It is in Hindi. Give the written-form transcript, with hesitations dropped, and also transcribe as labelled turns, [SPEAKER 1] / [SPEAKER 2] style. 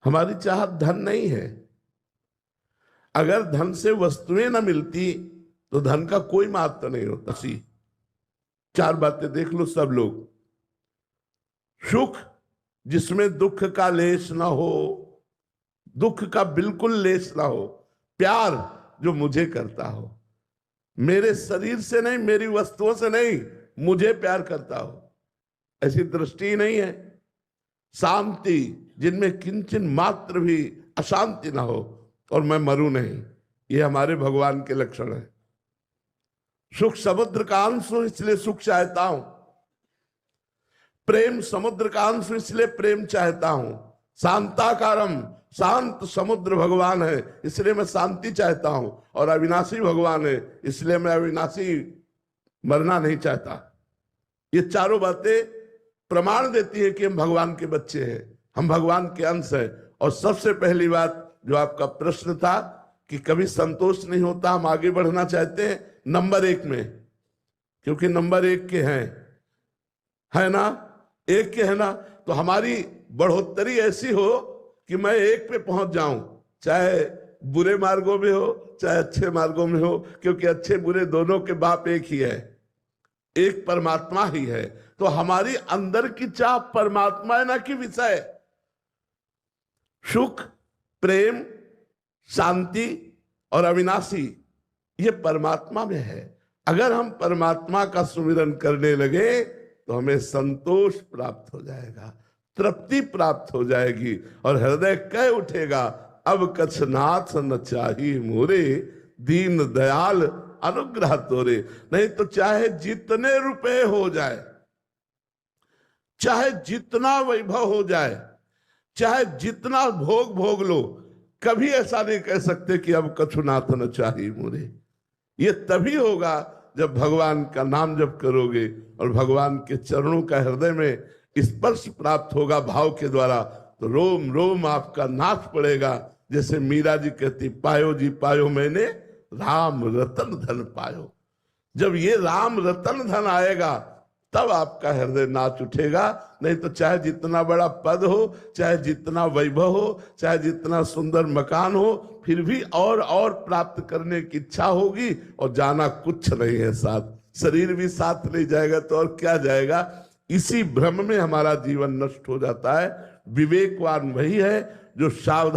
[SPEAKER 1] हमारी चाहत धन नहीं है। अगर धन से वस्तुएं न मिलती तो धन का कोई महत्व नहीं होता। सी चार बातें देख लो सब लोग। सुख जिसमें दुख का लेश ना हो, दुख का बिल्कुल लेश ना हो। प्यार जो मुझे करता हो, मेरे शरीर से नहीं, मेरी वस्तुओं से नहीं, मुझे प्यार करता हो, ऐसी दृष्टि नहीं है। शांति जिनमें किंचन मात्र भी अशांति ना हो और मैं मरूं नहीं, ये हमारे भगवान के लक्षण है। सुख समुद्र का अंश हूं इसलिए सुख चाहता हूं, प्रेम समुद्र का अंश इसलिए प्रेम चाहता हूं, शांताकारम शांत समुद्र भगवान है इसलिए मैं शांति चाहता हूं, और अविनाशी भगवान है इसलिए मैं अविनाशी मरना नहीं चाहता। ये चारों बातें प्रमाण देती है कि हम भगवान के बच्चे हैं, हम भगवान के अंश हैं। और सबसे पहली बात जो आपका प्रश्न था कि कभी संतोष नहीं होता, हम आगे बढ़ना चाहते हैं नंबर 1 में, क्योंकि नंबर 1 के हैं, है ना, 1 के है ना, तो हमारी बढ़ोतरी ऐसी हो कि मैं 1 पे पहुंच जाऊं, चाहे बुरे मार्गों में हो चाहे अच्छे मार्गों में हो, क्योंकि अच्छे बुरे दोनों के बाप एक ही है, एक परमात्मा ही है। तो हमारी अंदर की चाह परमात्मा है ना कि विषय। सुख, प्रेम, शांति और अविनाशी ये परमात्मा में है। अगर हम परमात्मा का सुमिरन करने लगे तो हमें संतोष प्राप्त हो जाएगा, तृप्ति प्राप्त हो जाएगी, और हृदय कह उठेगा अब कछ नाथ न चाही मोरे, दीन दयाल अनुग्रह तोरे। नहीं तो चाहे जितने रुपए हो जाए, चाहे जितना वैभव हो जाए, चाहे जितना भोग भोग लो, कभी ऐसा नहीं कह सकते कि अब कछु नाथ न चाही मोरे। ये तभी होगा जब भगवान का नाम जप करोगे और भगवान के चरणों का हृदय में स्पर्श प्राप्त होगा भाव के द्वारा, तो रोम रोम आपका नाच पड़ेगा। जैसे मीरा जी कहती, पायो जी पायो मैंने राम रतन धन पायो। जब ये राम रतन धन आएगा तब आपका हृदय नाच उठेगा। नहीं तो चाहे जितना बड़ा पद हो, चाहे जितना वैभव हो, चाहे जितना सुंदर मकान हो, फिर भी और प्राप्त करने की इच्छा होगी और जाना कुछ नहीं है साथ, शरीर भी साथ नहीं जाएगा तो और क्या जाएगा। इसी भ्रम में हमारा जीवन नष्ट हो जाता है। विवेकवान वही है जो सावधान